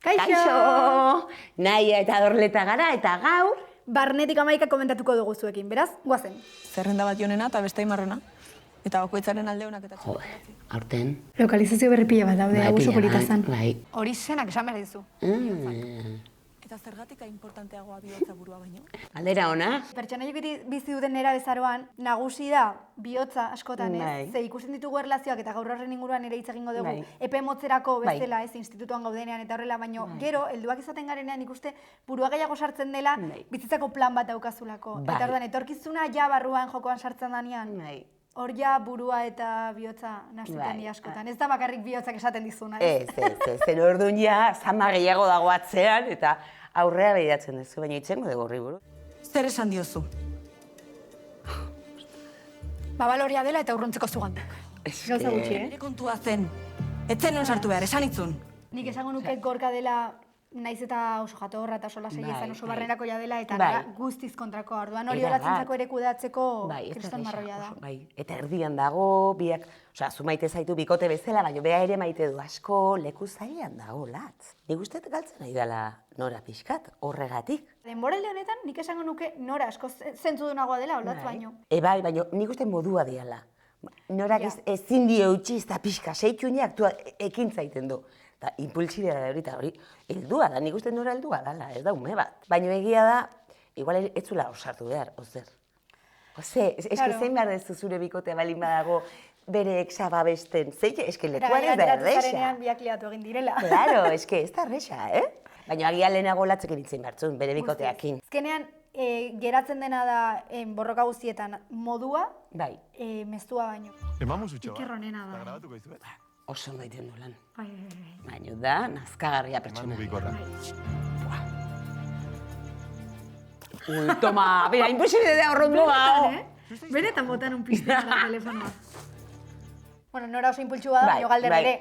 Kaixo! Naia eta Dorleta gara eta gaur... Barnetik Amaika komentatuko dugu zuekin, beraz, guazen. Zerrenda bat jonena eta beste imarrena. Eta bakoitzaren aldeunak eta Jo, aurten... Lokalizazio berri pila bat daude, abuso polita zen. Bai. Hori zenak esan behar dizu. Eta zergatika importanteagoa bihotza burua baino. Aldera ona? Pertsonaiek bizi duten nera bezaroan, nagusi da bihotza askotan, Bai. Ze ikusten ditugu erlazioak eta gaur horren inguruan ere hitz egingo dugu. Bai. Epe motzerako Bai. bezala, institutuan gaudenean eta horrela, baino gero, helduak izaten garenean ikuste burua gehiago sartzen dela, Bai. bizitzako plan bat daukazulako. Bai. Eta orduan, etorkizuna ja barruan jokoan sartzen danean. Bai. Hor ja burua eta bihotza nazuten Bai, dira askotan. Ez da bakarrik bihotzak esaten dizuna. Zen orduan ja, zama gehiago dago atzean eta aurrea behiratzen duzu, baina itzengo dugu horri buru. Zer esan diozu? Babaloria dela eta urruntzeko zugandak. Gauza gutxi, Nire kontua zen. Etzen non sartu behar, esan itzun. Nik esango nuke gorka dela, naiz eta oso jatorra eta oso lasai izan oso barrenako ja dela, eta Bai. guztiz kontrakoa. Orduan hori Era holatzentzako bat. ere kudeatzeko Bai, ez da kriston erraza, marroia da. oso, bai. Eta erdian dago, biak, osea, zu maite zaitu bikote bezala, baina bea ere maite du asko, leku zailean dago, latz. Nik uste galtzen nahi dela nora pixkat, horregatik. Denboralde honetan, nik esango nuke nora asko zentzudunagoa dela, olatz baino. Bai, baina nik uste modua diala. Norak Ja. ezin dio utzi eta pixka, seitxunia aktua ekintza egiten du. Eta impulsibia da hori, eta hori, heldua da, nik uste nora heldua dala, ez da ume bat. Baina egia da, igual ez zula osartu behar, ozer. Eske Claro. zein behar dezu zure bikotea balin badago bere exa babesten, eske Eta lekuan ez gainera da geratu erresa. zarenean biak liatu egin direla. Claro, eske ez da erresa, Baina agian lehenago latzek eritzen bertzun, bere bikoteakin. Azkenean, geratzen dena da borroka guztietan modua, Bai, meztua baino. Emamos utxo bat. Iker honena da. Eta grabatuko izuet. oso ondo egiten du lan. Bai. Baina da, nazkagarria Eman pertsona. mugikorra. Ui, toma, bera, imposible da horrendu hau. Benetan botan un piztea da telefonoa. Bueno, nora oso impultsua da, baina galder ere.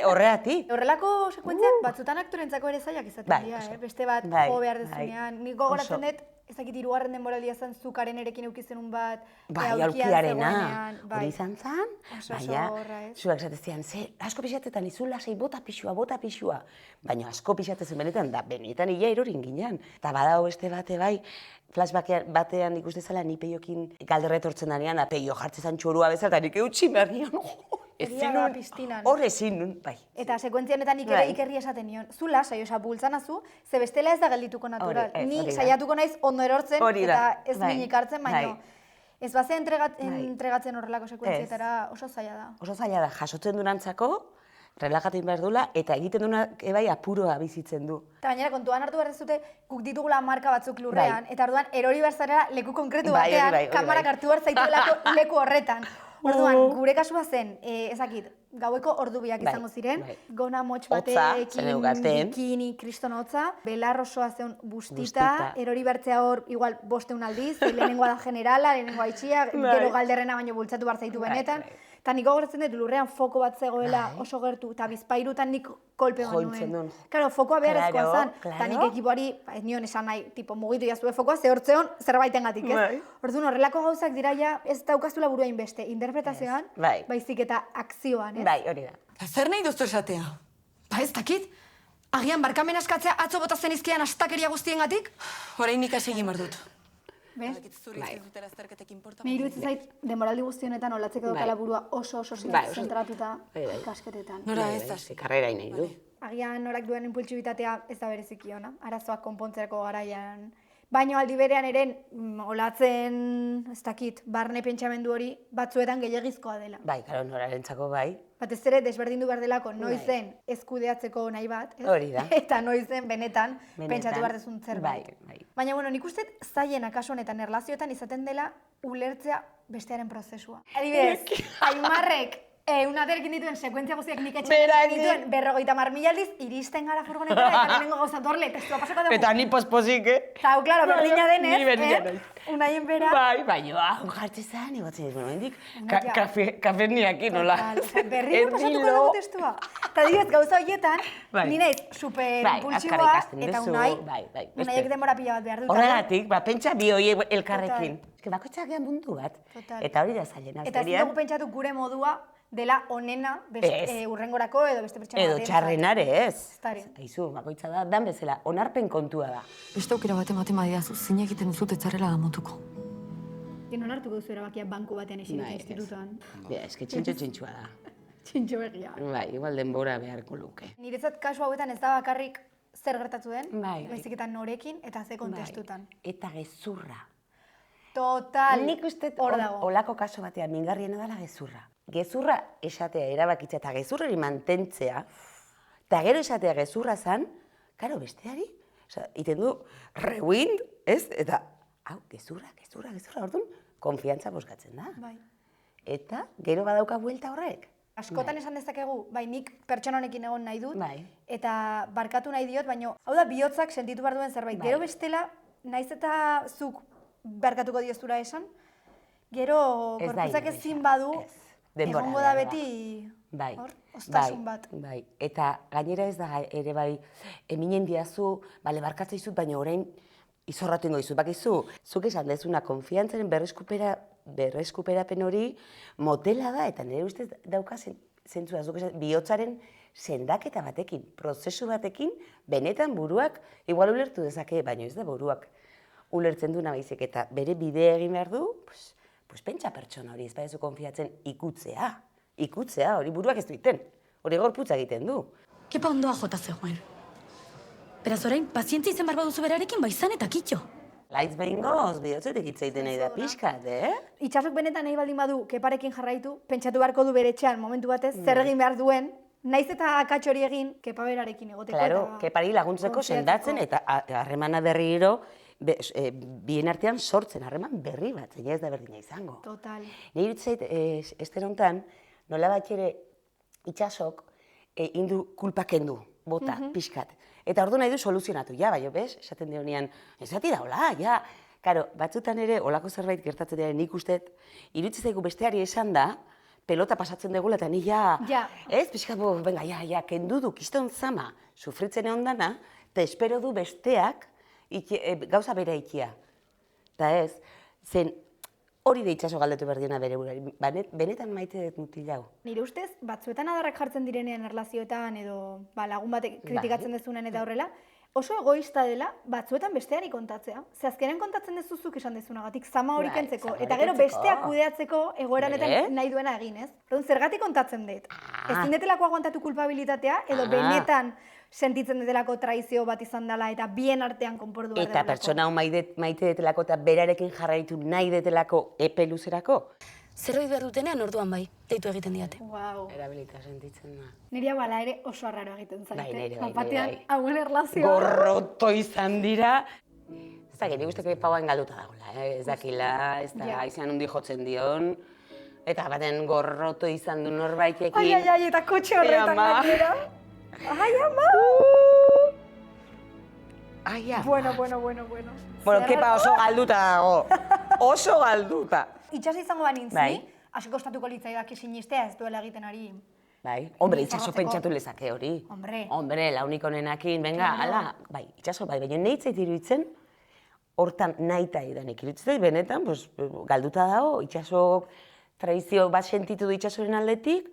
Horregatik. Horrelako sekuentziak batzutan aktorentzako ere zailak izaten Bai, dira, oso. Beste bat Bai, jo behar bai. dezunean. Nik gogoratzen Oso. dut, ezakit hirugarren denboraldia zen zukaren erekin eukizenun bat, Bai, aulkian aulkiarena. zegoenean, bai. Hori izan zan, Oso baina, horra, ez? zuak esatezian, ze, asko pixatetan izu lasai bota pixua. Baina asko pixatezen benetan, da benetan ia erorin ginean. Eta badago beste bate bai, flashback batean ikuste zela ni peiokin galderretortzen danean, da peio jartzen zan txorua bezala, eta nik eutxi behar nion. Egia da, piztinan. Hor ezin nun, bai. Eta sekuentzia honetan nik ere Bai. Ikerri esaten nion, zu lasai, osa bultzanazu, ze bestela ez da geldituko natural. Hori, ez, Ni hori da. saiatuko naiz ondo erortzen Hori da, eta ez bai, minik hartzen, baina bai. ez baze Bai. entregatzen horrelako sekuentzietara oso zaila da. Oso zaila da, jasotzen durantzako, relajatu behar dula, eta egiten duna bai apuroa bizitzen du. Eta gainera kontuan hartu behar dezute, guk ditugula marka batzuk lurrean, eta orduan erori behar zarela leku konkretu Bai, hori batean, bai, hori kamarak bai. hartu behar zaituelako leku horretan. Orduan, gure kasua zen, ezakit, gaueko ordu biak Bai, izango ziren, bai. gona motx Hotza, batekin, zeneukaten. bikini, kriston hotza, belar osoa zeun bustita, Bustita. erori bertzea hor, igual, 500 aldiz, lehenengoa da generala, lehenengoa itxia, gero galderrena baino bultzatu behar zaitu Bai, benetan. bai. Eta nik gogoratzen dut lurrean foko bat zegoela Bai. oso gertu, eta bizpairutan nik kolpe Jointzen nuen. duen. Claro, fokoa beharrezkoa Claro, zen, claro. eta nik ekipoari, ez nion esan nahi, tipo, mugitu jazue fokoa, ze hortzeon zerbaitengatik, ez? Bai. Orduan, horrelako gauzak dira ja, ez daukazula burua inbeste, interpretazioan, Bai. baizik eta akzioan, ez? Bai, hori da. Eta zer nahi duztu esatea? Ba ez dakit? Agian barkamen askatzea atzo bota zenizkian astakeria guztiengatik? Horrein ikasi egin behar dut. Bez? Zuri ez dutela azterketek inporta. Ni iruditzen zait, denboraldi guzti honetan olatzek daukala Bai. burua oso Bai, oso. zentratuta Bai, bai. ikasketetan. Nora Bai, ez bai, hasi. karrera nahi du. Agian norak duen impultsibitatea ez da bereziki ona, arazoak konpontzerako garaian. Baina aldi berean ere, olatzen, ez dakit, barne pentsamendu hori batzuetan gehiagizkoa dela. Bai, karo, norarentzako bai. Batez ere, desberdindu behar delako Bai. noizen eskudeatzeko nahi bat, ez? Hori da. Eta noizen benetan Benetan. pentsatu behar dezun zerbait. Bai, bai. Baina, bueno, nik uste zailena kasu honetan erlazioetan izaten dela ulertzea bestearen prozesua. Adibidez, Aimarrek unaterekin dituen sekuentzia guztiak nik etxean dituen 50.000 aldiz, iristen gara furgonetara eta lehenengo gauza torle, testua pasako dugu. Eta ni pospozik, Eta, claro, berdina denez, Ni berdina naiz. Unaien bera. Bai, baina, jartzen zan, egotzen dut, momentik, Ja. kafeniakin, nola. Berriro pasatuko dugu testua. Eta dibet, gauza horietan, Bai. ni naiz super Bai, impulsiboa, azkar ikasten eta duzu, unai, bai, unaiek beste. denbora pila bat behar dut. Horregatik, pentsa bi horiek elkarrekin. Eske bakoitzak gehan mundu bat. Total. Eta hori da zailena. Eta ezin dugu pentsatu gure modua dela onena urrengorako edo beste pertsona Edo batentzat. txarrenare, ez. Eztare. Aizu, bakoitza da, dan bezala, onarpen kontua da. Beste aukera bat ematen badiazu, zine egiten duzut etzarela amotuko. Non hartuko duzu erabakia banku batean eserita Bai, ez. institutuan. Eske txintxo-txintxua da. Txintxo begia. Bai, igual denbora beharko luke. Niretzat kasu hauetan ez da bakarrik zer gertatu den, Bai. baizik eta norekin eta ze kontestutan. Eta gezurra. Total, Nik uste hor dago. olako kaso batean mingarriena dela gezurra. Gezurra esatea erabakitzea eta gezurrari mantentzea, eta gero esatea gezurra zan, karo, besteari, iten du, rewind, ez? Eta, hau, gezurra, orduan, konfiantza boskatzen da. Bai. Eta, gero badauka buelta horrek. Askotan esan dezakegu, bai, nik pertsona honekin egon nahi dut, Bai. eta barkatu nahi diot, baina hau da bihotzak sentitu behar duen zerbait. Bai. Gero bestela, naiz eta zuk barkatuko dioztura esan, gero Ez da gorputzak inerreza, ezin badu, ez. Denbora egongo da behar da. beti Bai, hor, ostasun bat. Bai, eta gainera ez da ere bai, eminen diazu, bale, barkatzea izut, baina orain izorratu ingo izut. Bakizu, zuk esan dezuna konfiantzaren berreskuperapen hori motela da, eta nire ustez dauka zentzua, zuk esan, bihotzaren sendaketa batekin, prozesu batekin, benetan buruak, igual ulertu dezake, baina ez da buruak ulertzen duna baizik, eta bere bidea egin behar du, pues pentsa pertsona hori, ez badezu konfiatzen ikutzea, hori buruak ez du iten, hori gorputza egiten du. Kepa ondoa jota zegoen. Beraz orain, pazientzia izan barba duzu berarekin, baizan eta kitxo. Laitz behingoz, bihotzetik hitz egiten nahi da pixkat, Itxasok benetan nahi baldin badu keparekin jarraitu, pentsatu beharko du bere etxean momentu batez, zer egin behar duen, naiz eta akats hori egin kepa berarekin egoteko. Claro, eta kepari laguntzeko sendatzen eta harremana berriro bien artean sortzen harreman berri bat, zeina ez da berdina izango. Total. Nire irutzeit, ester honetan, nola bat ere itxasok indu kulpaken du, bota, pixkat. Eta ordu nahi du soluzionatu, ja, bai, bez? Esaten dionean, ez zati da, hola, ja. Karo, batzutan ere, olako zerbait gertatzen dira nik ustet, irutzi zaigu besteari esan da, pelota pasatzen degula, eta ni ja, ez, pixkat, venga, ja, kendu du, kiston zama, sufritzen egon dana, eta espero du besteak gauza bere ikia. Eta ez, zen hori da itxaso galdetu berdiena bere burari, benetan maite dut mutil hau. Nire ustez, batzuetan adarrak jartzen direnean erlazioetan edo lagun batek kritikatzen dezunen eta horrela, oso egoista dela batzuetan besteari kontatzea. Ze azkenean kontatzen dezuzuk esan dezunagatik zama hori kentzeko, eta gero besteak kudeatzeko egoeranetan nahi duena egin, ez? Orduan, zergatik kontatzen dut? Ezin detelako aguantatu kulpabilitatea edo benetan sentitzen detelako traizio bat izan dela eta bien artean konportu behar Eta pertsona hau maite detelako eta berarekin jarraitu nahi detelako epe luzerako? Zerbait behar dutenean orduan bai, deitu egiten diate. Wow. Erabilita sentitzen da. Nire bala ere oso arraro egiten zaite. Bai, nire bai. Batean hauen erlazioa. Gorroto izan dira. Ez da, gire guzteko pauan galduta dagoela, ez dakila, ez da, izan hundi jotzen dion. Eta baten gorroto izan du norbaitekin. Ai, eta kotxe horretan gainera. Ai, ama! Ai, ama! Bueno. Bueno, kepa oso galduta dago. Oso galduta. Itxas izango banintz, Bai. asko kostatuko litzaidak sinistea ez duela egiten ari. Bai, hombre, itxaso pentsatu lezake hori. Hombre, launik honenakin, venga, ala, bai, itxaso bai, baina nehitzait iruditzen, hortan nahita idanik iruditzen, benetan, galduta dago, itxaso traizio bat sentitu du itxasoren aldetik,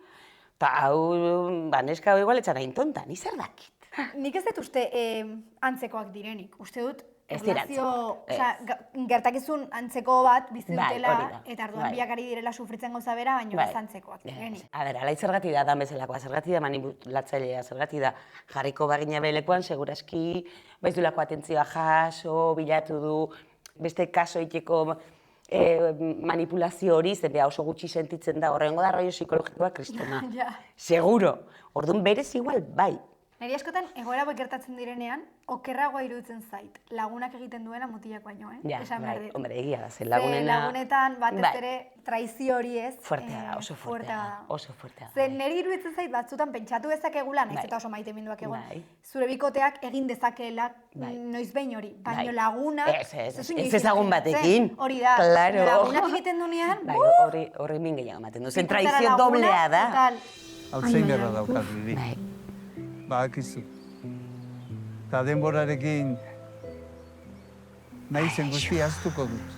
eta hau, neska igual etxan hain tonta, ni zer dakit. Nik ez dut uste antzekoak direnik, uste dut Ez dira antzekoak, gertakizun antzeko bat bizi Bai, dutela, hori da, eta orduan bai. biak ari direla sufritzen gauza bera, baina ez antzekoak direnik. A ber, alai zergati da, dan bezalakoa, zergati da manipulatzailea, zergati da jarriko bagina belekuan, seguraski, baizulako atentzioa jaso, bilatu du, beste kaso iteko manipulazio hori, zen beha oso gutxi sentitzen da, horrengo da rollo psikologikoa kristona. Seguro, orduan berez igual, bai. Neri askotan, egoera hauek gertatzen direnean, okerragoa iruditzen zait, lagunak egiten duena mutilak baino, esan behar dit. Hombre, egia da, zen lagunena... Lagunetan, batez ere, traizio hori ez. Fuertea da, oso fuertea da, oso fuertea da. Zen neri iruditzen zait batzutan pentsatu dezakegula, nahiz eta oso maite minduak egon, zure bikoteak egin dezakeela noiz behin hori, baino laguna... Ez ezagun batekin. Hori da, lagunak egiten dunean... Horri min gehiago ematen du, zen traizio doblea da. Alzheimerra daukat, Lili. Badakizu. Eta denborarekin nahi zen guztia aztuko dut.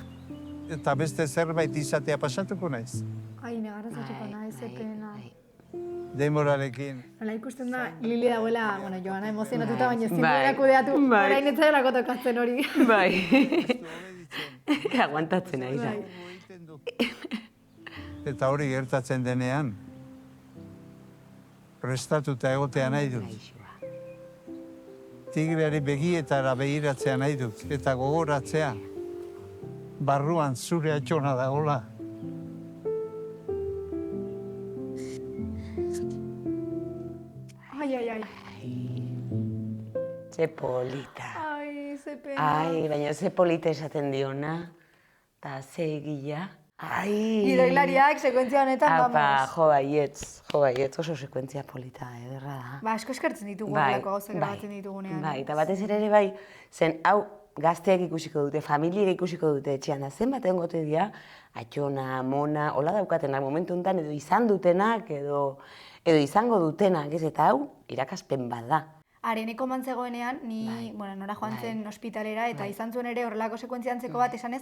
Eta beste zerbait izatea pasatuko naiz. Ai, negarra zatuko naiz, epena. denborarekin. Nola ikusten da, Lili dagoela, bueno, Joana emozionatuta, baina ezin Bai, duela kudeatu, bai. orain ez zailako tokatzen hori. Bai. Aguantatzen ari da. Eta hori gertatzen denean, prestatuta egotea nahi dut. Tigreari begietara begiratzea nahi dut, eta gogoratzea, barruan zure atxona dagoela. Ai. Ze polita. Ai, ze pena. Ai, baina ze polita esaten diona. Ta ze egia. Ai. Gidoilariak sekuentzia honetan, Apa, vamos. jo baietz, oso sekuentzia polita, ederra da. Ba, asko eskertzen ditugu Bai, horrelako gauzak grabatzen ditugunean. Bai, eta batez ere bai, zen hau gazteak ikusiko dute, familiak ikusiko dute etxean, da zenbat egongote dira, atxona, mona, hola daukatenak momentu honetan, edo izan dutenak, edo izango dutenak, ez, eta hau irakaspen bat da. Areneko mantzegoenean, ni, bueno, nora joan zen ospitalera, eta izan zuen ere horrelako sekuentzia antzeko bat, esanez,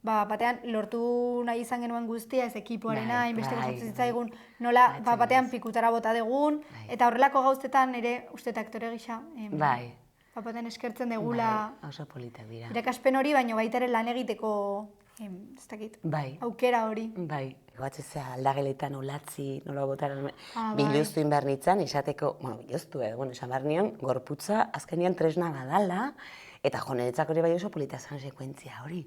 batean lortu nahi izan genuen guztia, ez ekipoarena, inbeste gozatzen zitzaigun, nola batean pikutara bota degun, eta horrelako gauzetan ere, uste aktore gisa, Bai. batean eskertzen degula Oso politak dira. irakaspen hori, baina baita ere lan egiteko, ez dakit, Bai. aukera hori. Bai, goatzea aldageletan olatzi, nola botaran, bai. biluztu inbar nitzan, esateko, bueno, biluztu, esan behar nion, gorputza azkenean tresna badala, eta joneretzak hori bai oso polita zan sekuentzia hori.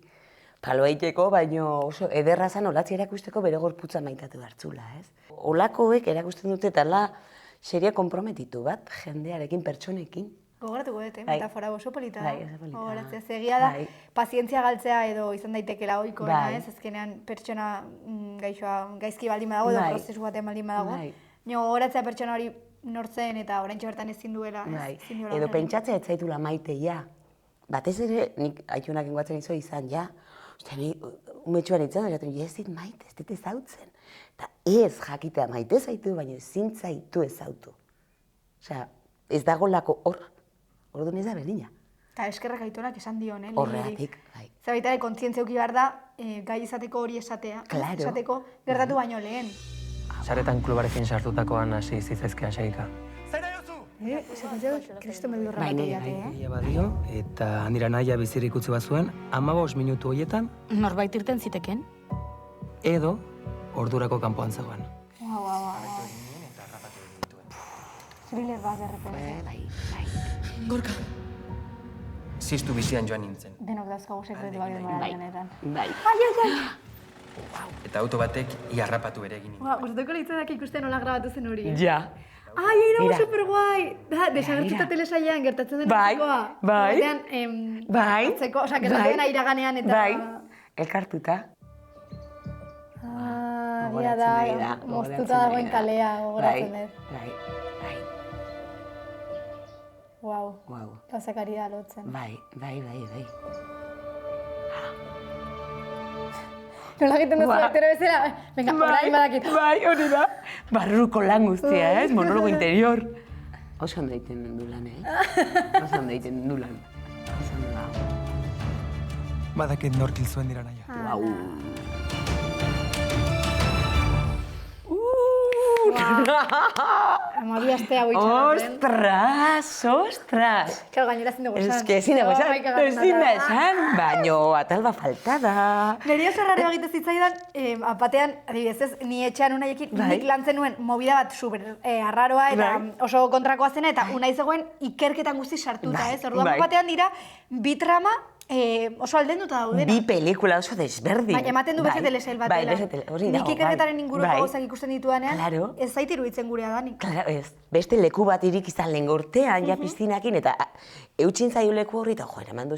Palo eiteko, baino oso ederra zan olatzi erakusteko bere gorputza maitatu hartzula, ez? Olakoek erakusten dute tala seria konprometitu bat, jendearekin, pertsonekin. Gogoratuko dut, Bai. metafora oso polita da. Bai, oso polita da. Gogoratzea, zegia da, Bai. pazientzia galtzea edo izan daitekela ohikoena, Bai. ez? Azkenean pertsona gaizki baldin badago edo Bai. prozesu batean baldin badago. Bai. Gogoratzea pertsona hori nortzen eta oraintxe bertan ezin duela, ez? Bai. Ezin duela Edo horrela. pentsatzea ez zaitula maite ja. Batez ere, nik aitunak ingoatzen izo izan ja. Ostia, ni umetxuan itzen, ez dit maite, ez dit ezautzen. Eta ez jakitea maite zaitu, baina ezin zaitu ezautu. Osea, ez dagolako hor. Orduan ez da berdina. Eta eskerrak aitonak esan dion, Horregatik, bai. Zabaita ere kontzientzia eduki behar da, gai izateko hori esatea. Claro. Esateko gertatu baino lehen. Saretan klubarekin sartutakoan hasi zitzaizkean segika. Sekuentzia kristo meldurra Bai, bat nire, egiate, bai. Ia badio, eta handira naia bizirik utzi bazuen, 15 minutu horietan, Norbait irten ziteken? edo ordurako kanpoan zegoen. Thriller bat derrepente. Bai. Gorka. Ziztu bizian joan nintzen. Denok dauzkagu sekretu bat denbora denetan. Bai. Eta auto batek iarrapatu ere egin. Gustatuko litzaidake ikusten nola grabatu zen hori. Ja. Ai, Mira. era superguai! Da, desagertuta Mira. telesailean gertatzen den Bai, atzikoa. bai. Batean, Bai. atzeko, osea, gertatzen dena iraganean eta... Bai. Elkartuta. Ah, Gogoratzen gira da, nahi da, gogoratzen moztuta dagoen nahi da. kalea, gogoratzen Bai, dut. bai, bai. Guau, Guau. gauzak ari da lotzen. Bai, bai, bai, bai. Nola egiten duzu Bai. aktore bezala? Venga, orain badakit. Bai, hori da. Barruko lan guztia, ez? Monologo interior. Oso ondo egiten du lan, Oso ondo egiten du lan. Oso ondo da. Badakit norkil zuen dira naia. Guau. Amabi aste hau itxaroten. Ostras! Claro, gainera ezin dugu esan. Ez que ezin dago esan, Bai, kagarren ezin da atera. esan, baino atal bat falta da. Neri oso raro egite zitzaidan, batean, adibidez ez, ni etxean unaiekin, Bai. nik lantzen nuen movida bat super arraroa eta Bai. oso kontrakoa zena, eta unai zegoen ikerketan guzti sartuta, Bai, ez? Orduan bai. batean dira, bi trama oso aldenduta daudena. Bi pelikula oso desberdin. Bai, ematen du beste telesail bat Bai, dela. beste hori dago, Nik ikerketaren bai. inguruko Bai. gauzak ikusten dituanean, Claro. ez zait iruditzen gurea danik. Claro, ez. Beste leku bat irik izan lehen gortean, ja piztinakin, eta eutxin zaio leku horri, eta jo, eraman du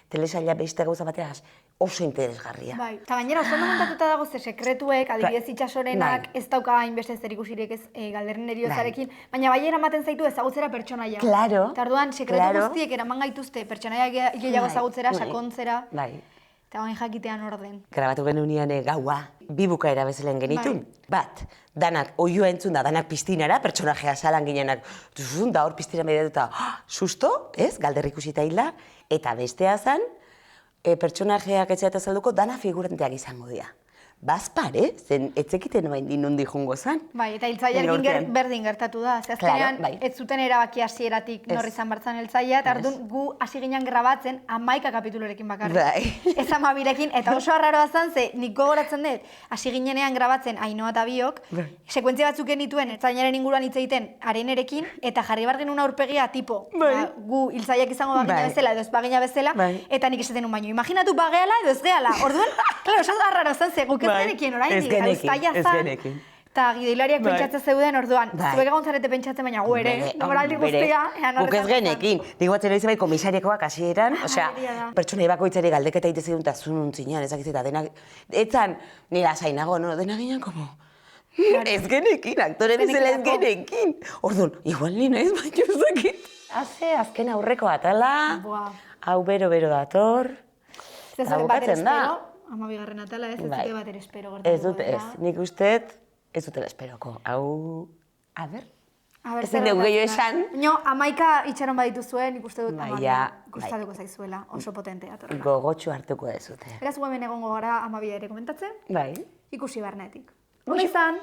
telesaila beste gauza bateaz oso interesgarria. Bai, eta gainera oso ondo montatuta dago ze sekretuek, adibidez itxasorenak, Bai. ez dauka hainbeste zerikusirik ez galderren eriozarekin, baina bai eramaten zaitu ezagutzera pertsonaia. Claro, Eta orduan, sekretu claro. guztiek eraman gaituzte pertsonaia gehiago Bai, ezagutzera, bai, sakontzera, Bai. eta bain jakitean orden. Grabatu genunean gaua, bi bukaera bezalen genitun. Bat, danak oioa entzun da, danak piztinara, pertsonajea salan ginenak, da hor piztina mediatuta, susto, ez, galder ikusita hila, eta bestea zan, pertsonajeak etxea eta zalduko, dana figuranteak izango dira. bazpare, zen etzekiten oain nundi jungo zan. Bai, eta hiltzaiarekin urtean. berdin gertatu da. Ze azkenean, Claro, bai. ez zuten erabaki hasieratik Ez. norri izan bartzan hiltzaia, eta orduan gu hasi ginen grabatzen 11 kapitulorekin bakarrik. Bai. Ez 12rekin, eta oso arraroa zen, ze nik gogoratzen dut, hasi ginenean grabatzen Ainhoa eta biok, Bai. sekuentzia batzuk genituen ertzainaren inguruan hitz egiten arenerekin, eta jarri bar genuen aurpegia tipo, Bai. gu hiltzaiak izango bagina Bai. bezala, edo ez bagina bezala, Bai. eta nik esaten un baino, imaginatu bageala edo ez gehala. Orduan, claro, oso arraro zen, ze guk ez Bai. genekien Ez oraindik, genekin, uztaila ez zan, genekin. eta gidoilariak Bai. pentsatzen zeuden orduan, Bai. zuek egon zarete pentsatzen, baina gu ere, denboraldi guztia, ean Guk ez genekin. Digo batzen hori bai komisariekoak hasieran, osea, egia da. pertsonei bakoitzari galdeketa egite zidun, eta zunun zinean, ezakiz eta denak, etzan, nira zainago, no? Denak ginen, como, ez genekin, aktore bezala ez genekin. Orduan, igual ni naiz baino ezakit. Haze, azken aurreko atala, Buah. hau bero dator, Ez eta zuen bater bukatzen da. espero, 12. atala ez, ez Bai. dute bater espero gertatu. Ez dut, ez, dela. nik usteet, ez dutela esperoko. Hau, a ber, A ber, ezin zer dugu gehiago gertatzen da. esan. Baina 11 itxaron badituzuen, nik uste dut Baina, 12 bai. gustatuko zaizuela, oso potentea torrela. Gogotxu hartuko dezute. Beraz, gu hemen egongo gara 12 ere komentatzen, Bai. ikusi barnetik. Ona izan!